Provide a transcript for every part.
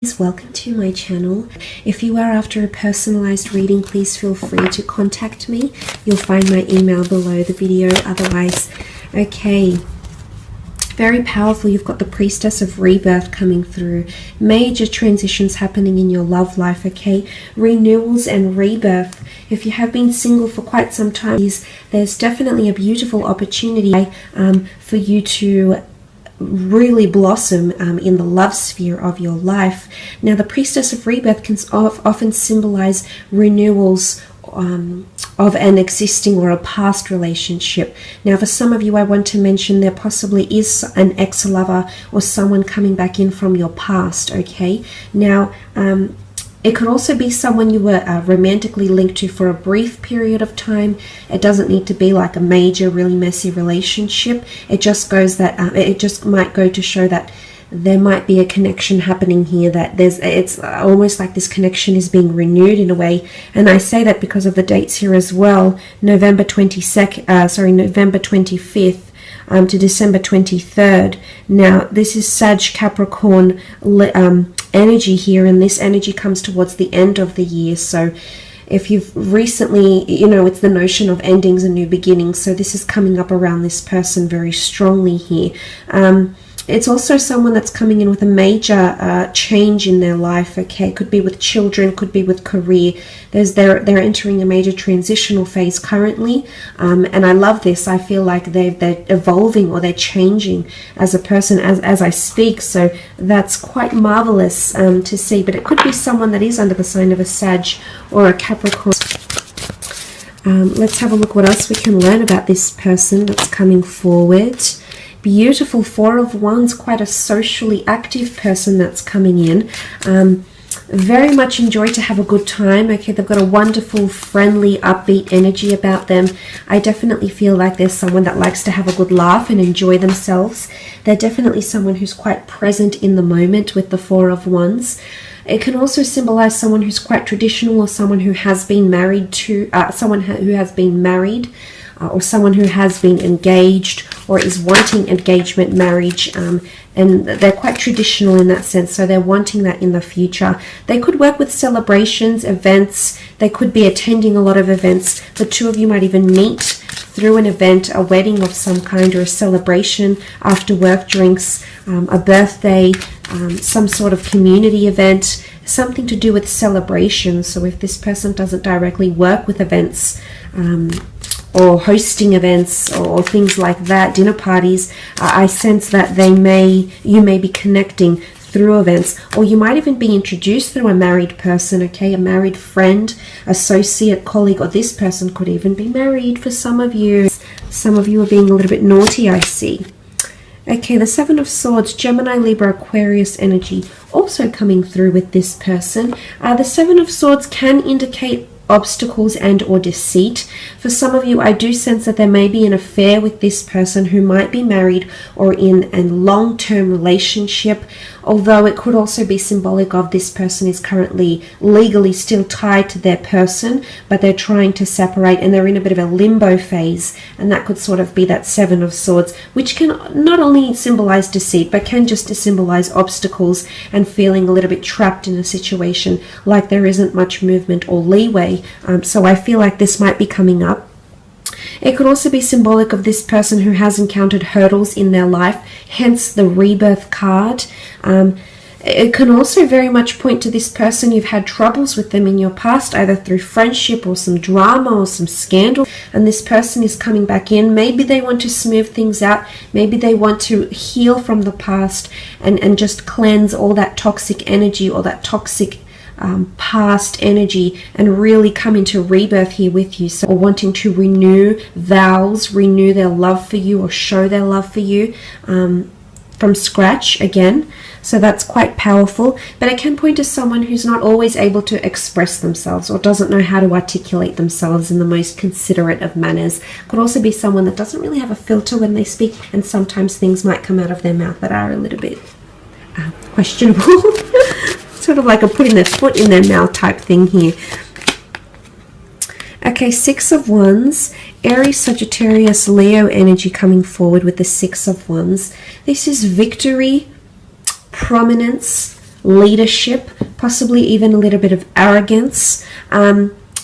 Welcome to my channel. If you are after a personalized reading, please feel free to contact me. You'll find my email below the video. Otherwise, okay, very powerful. You've got the Priestess of Rebirth coming through. Major transitions happening in your love life, okay? Renewals and rebirth. If you have been single for quite some time, there's definitely a beautiful opportunity for you to really blossom in the love sphere of your life. Now, the Priestess of Rebirth can often symbolize renewals of an existing or a past relationship. Now, for some of you, I want to mention there possibly is an ex-lover or someone coming back in from your past, okay? Now, it could also be someone you were romantically linked to for a brief period of time. It doesn't need to be like a major, really messy relationship. It just goes that it just might go to show that there might be a connection happening here. That it's almost like this connection is being renewed in a way. And I say that because of the dates here as well. November 25th. To December 23rd. Now, this is Sag Capricorn energy here, and this energy comes towards the end of the year. So if you've recently, it's the notion of endings and new beginnings. So this is coming up around this person very strongly here. It's also someone that's coming in with a major change in their life, okay? Could be with children, could be with career. They're entering a major transitional phase currently, and I love this. I feel like they're evolving or they're changing as a person as I speak, so that's quite marvelous to see. But it could be someone that is under the sign of a Sag or a Capricorn. Let's have a look what else we can learn about this person that's coming forward. Beautiful Four of Wands, quite a socially active person that's coming in. Very much enjoy to have a good time. Okay, they've got a wonderful, friendly, upbeat energy about them. I definitely feel like there's someone that likes to have a good laugh and enjoy themselves. They're definitely someone who's quite present in the moment with the Four of Wands. It can also symbolize someone who's quite traditional, or someone who has been married to, or someone who has been engaged or is wanting engagement, marriage, and they're quite traditional in that sense, so they're wanting that in the future. They could work with celebrations, events. They could be attending a lot of events. The two of you might even meet through an event, a wedding of some kind, or a celebration, after work drinks, a birthday, some sort of community event, something to do with celebration. So if this person doesn't directly work with events, or hosting events or things like that, dinner parties, I sense that you may be connecting through events, or you might even be introduced through a married person, okay, a married friend, associate, colleague, or this person could even be married for some of you. Some of you are being a little bit naughty, I see. Okay, the Seven of Swords, Gemini, Libra, Aquarius energy also coming through with this person. The Seven of Swords can indicate obstacles and or deceit. For some of you, I do sense that there may be an affair with this person who might be married or in a long-term relationship, although it could also be symbolic of this person is currently legally still tied to their person, but they're trying to separate and they're in a bit of a limbo phase, and that could sort of be that Seven of Swords, which can not only symbolize deceit but can just symbolize obstacles and feeling a little bit trapped in a situation, like there isn't much movement or leeway. So I feel like this might be coming up. It could also be symbolic of this person who has encountered hurdles in their life, hence the Rebirth card. It can also very much point to this person. You've had troubles with them in your past, either through friendship or some drama or some scandal, and this person is coming back in. Maybe they want to smooth things out. Maybe they want to heal from the past and just cleanse all that toxic energy or that toxic past energy and really come into rebirth here with you. So wanting to renew vows, renew their love for you, or show their love for you from scratch again. So that's quite powerful, but it can point to someone who's not always able to express themselves or doesn't know how to articulate themselves in the most considerate of manners. Could also be someone that doesn't really have a filter when they speak, and sometimes things might come out of their mouth that are a little bit questionable. Sort of like a putting their foot in their mouth type thing here. Okay, Six of Wands, Aries, Sagittarius, Leo energy coming forward with the Six of Wands. This is victory, prominence, leadership, possibly even a little bit of arrogance.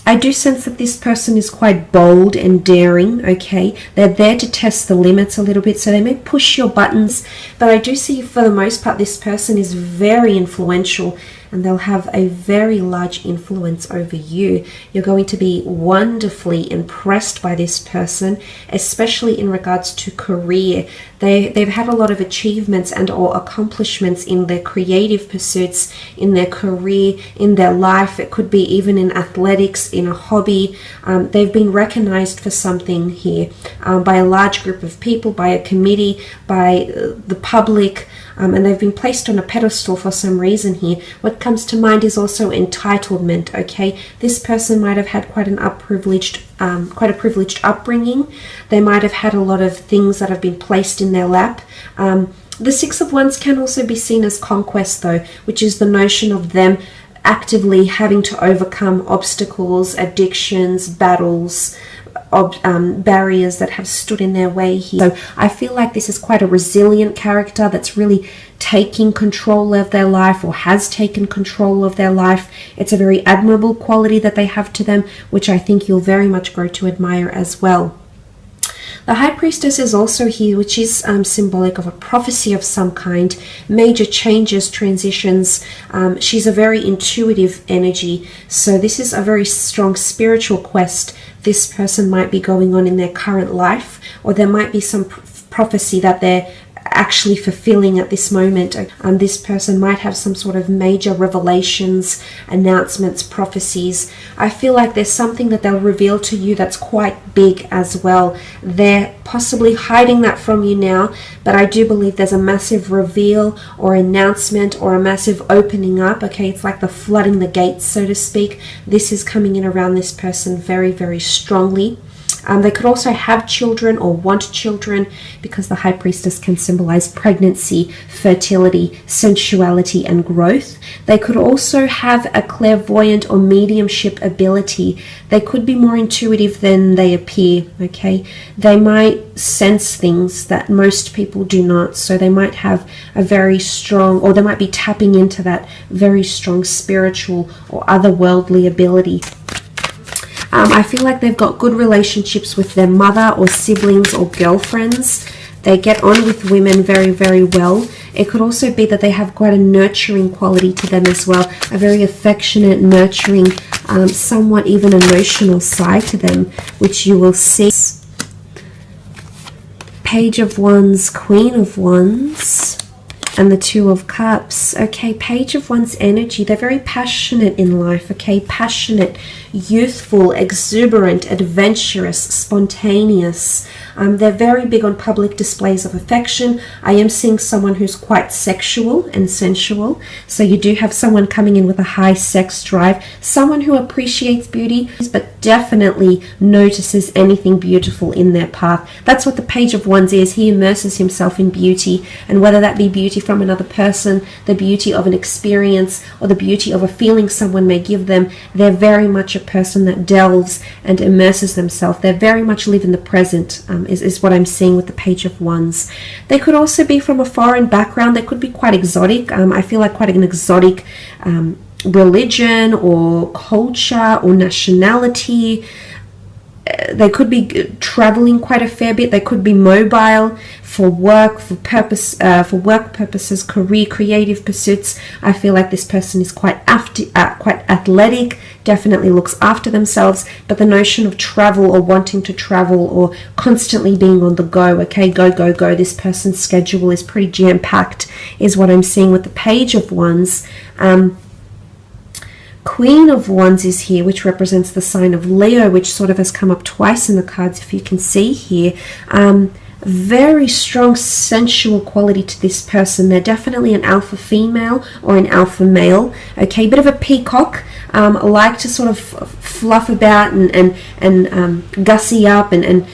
I do sense that this person is quite bold and daring, okay? They're there to test the limits a little bit, so they may push your buttons, but I do see for the most part this person is very influential, and they'll have a very large influence over you. You're going to be wonderfully impressed by this person, especially in regards to career. They've had a lot of achievements and or accomplishments in their creative pursuits, in their career, in their life. It could be even in athletics, in a hobby. They've been recognized for something here by a large group of people, by a committee, by the public, and they've been placed on a pedestal for some reason here. What comes to mind is also entitlement, okay? This person might have had quite a privileged upbringing. They might have had a lot of things that have been placed in their lap. The Six of Wands can also be seen as conquest though, which is the notion of them actively having to overcome obstacles, addictions, battles, barriers that have stood in their way here. So I feel like this is quite a resilient character that's really taking control of their life, or has taken control of their life. It's a very admirable quality that they have to them, which I think you'll very much grow to admire as well. The High Priestess is also here, which is symbolic of a prophecy of some kind, major changes, transitions. She's a very intuitive energy, so this is a very strong spiritual quest this person might be going on in their current life, or there might be some prophecy that they're actually fulfilling at this moment. This person might have some sort of major revelations, announcements, prophecies. I feel like there's something that they'll reveal to you that's quite big as well. They're possibly hiding that from you now, but I do believe there's a massive reveal or announcement or a massive opening up. Okay, it's like the flooding the gates, so to speak. This is coming in around this person very, very strongly. They could also have children or want children, because the High Priestess can symbolize pregnancy, fertility, sensuality, and growth. They could also have a clairvoyant or mediumship ability. They could be more intuitive than they appear, okay? They might sense things that most people do not, so they might have a very strong, or they might be tapping into that very strong spiritual or otherworldly ability. I feel like they've got good relationships with their mother or siblings or girlfriends. They get on with women very, very well. It could also be that they have quite a nurturing quality to them as well, a very affectionate, nurturing, somewhat even emotional side to them, which you will see. Page of Wands, Queen of Wands, and the Two of Cups. Okay, Page of Wands energy. They're very passionate in life, okay? Passionate, youthful, exuberant, adventurous, spontaneous. They're very big on public displays of affection. I am seeing someone who's quite sexual and sensual. So you do have someone coming in with a high sex drive. Someone who appreciates beauty, but definitely notices anything beautiful in their path. That's what the Page of Wands is. He immerses himself in beauty. And whether that be beauty from another person, the beauty of an experience, or the beauty of a feeling someone may give them, they're very much a person that delves and immerses themselves. They very much live in the present, is what I'm seeing with the Page of Wands. They could also be from a foreign background. They could be quite exotic. I feel like quite an exotic religion or culture or nationality. They could be traveling quite a fair bit. They could be mobile for work, for work purposes, career, creative pursuits. I feel like this person is quite athletic, definitely looks after themselves, but the notion of travel or wanting to travel or constantly being on the go, okay, go, go, go. This person's schedule is pretty jam-packed, is what I'm seeing with the Page of Wands. Queen of Wands is here, which represents the sign of Leo, which sort of has come up twice in the cards, if you can see here. Very strong sensual quality to this person. They're definitely an alpha female or an alpha male. Okay, bit of a peacock, like to sort of fluff about and gussy up and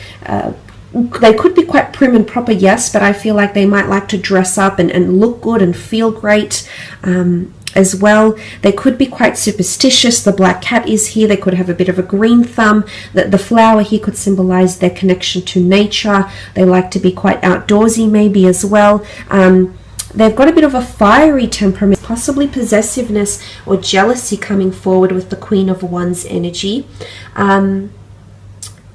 they could be quite prim and proper, yes, but I feel like they might like to dress up and look good and feel great as well. They could be quite superstitious. The black cat is here. They could have a bit of a green thumb. The flower here could symbolize their connection to nature. They like to be quite outdoorsy maybe as well. They've got a bit of a fiery temperament, possibly possessiveness or jealousy coming forward with the Queen of Wands energy.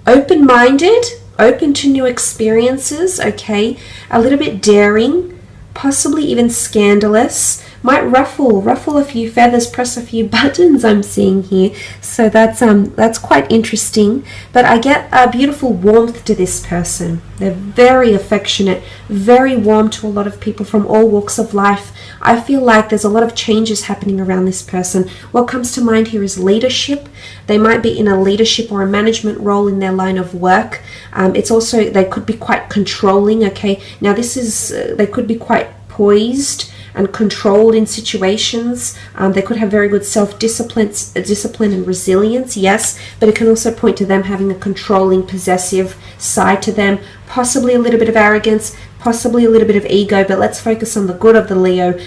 Open-minded, open to new experiences, okay? A little bit daring, possibly even scandalous. Might ruffle a few feathers, press a few buttons, I'm seeing here. So that's quite interesting. But I get a beautiful warmth to this person. They're very affectionate, very warm to a lot of people from all walks of life. I feel like there's a lot of changes happening around this person. What comes to mind here is leadership. They might be in a leadership or a management role in their line of work. It's also, they could be quite controlling, okay? Now this is, they could be quite poised and controlled in situations. They could have very good self-discipline and resilience, yes, but it can also point to them having a controlling, possessive side to them, possibly a little bit of arrogance, possibly a little bit of ego, but let's focus on the good of the Leo.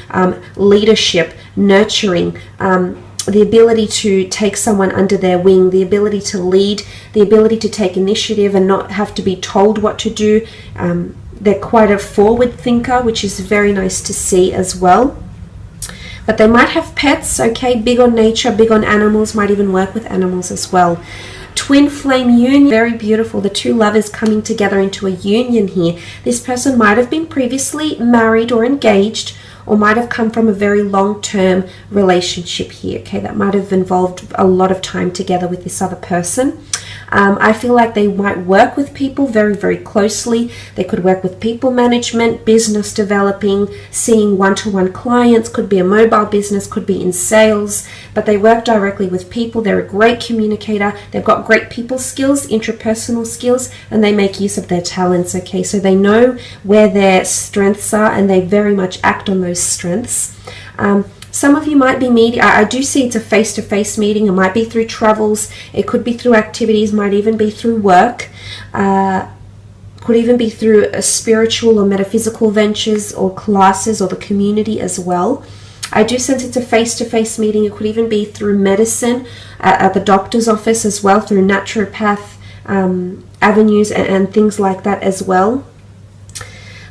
Leadership, nurturing, the ability to take someone under their wing, the ability to lead, the ability to take initiative and not have to be told what to do. They're quite a forward thinker, which is very nice to see as well. But they might have pets, okay, big on nature, big on animals, might even work with animals as well. Twin flame union, very beautiful. The two lovers coming together into a union here. This person might have been previously married or engaged, or might have come from a very long-term relationship here, okay? That might have involved a lot of time together with this other person. I feel like they might work with people very, very closely. They could work with people management, business developing, seeing one-to-one clients, could be a mobile business, could be in sales, but they work directly with people. They're a great communicator. They've got great people skills, interpersonal skills, and they make use of their talents, okay? So they know where their strengths are and they very much act on those strengths. Some of you might be meeting, I do see it's a face-to-face meeting. It might be through travels, it could be through activities, might even be through work, could even be through a spiritual or metaphysical ventures or classes or the community as well. I do sense it's a face-to-face meeting. It could even be through medicine, at the doctor's office as well, through naturopath avenues and things like that as well.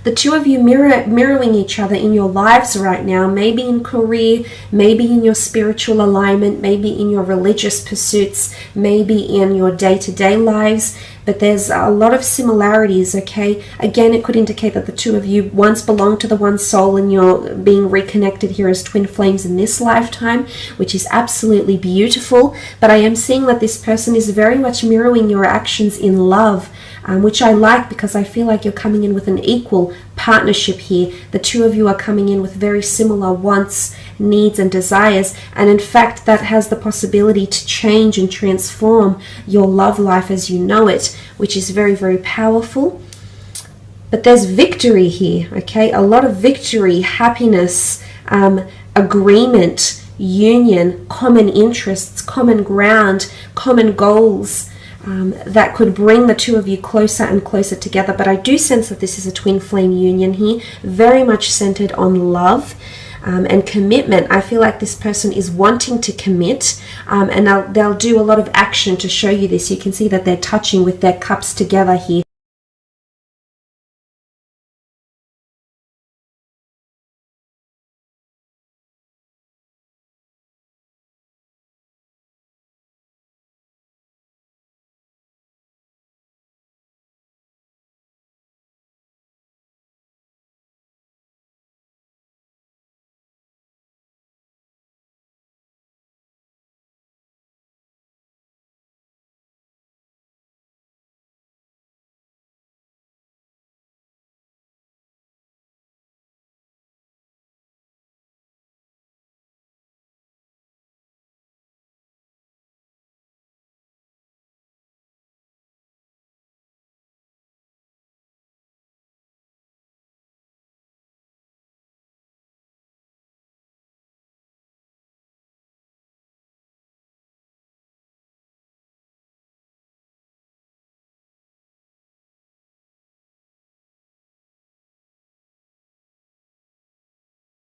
The two of you mirroring each other in your lives right now, maybe in career, maybe in your spiritual alignment, maybe in your religious pursuits, maybe in your day-to-day lives, but there's a lot of similarities, okay? Again, it could indicate that the two of you once belonged to the one soul and you're being reconnected here as twin flames in this lifetime, which is absolutely beautiful. But I am seeing that this person is very much mirroring your actions in love, which I like because I feel like you're coming in with an equal partnership here. The two of you are coming in with very similar wants, needs and desires, and in fact that has the possibility to change and transform your love life as you know it, which is very, very powerful. But there's victory here, okay? A lot of victory, happiness, agreement, union, common interests, common ground, common goals, that could bring the two of you closer and closer together. But I do sense that this is a twin flame union here, very much centered on love and commitment. I feel like this person is wanting to commit, and they'll do a lot of action to show you this. You can see that they're touching with their cups together here.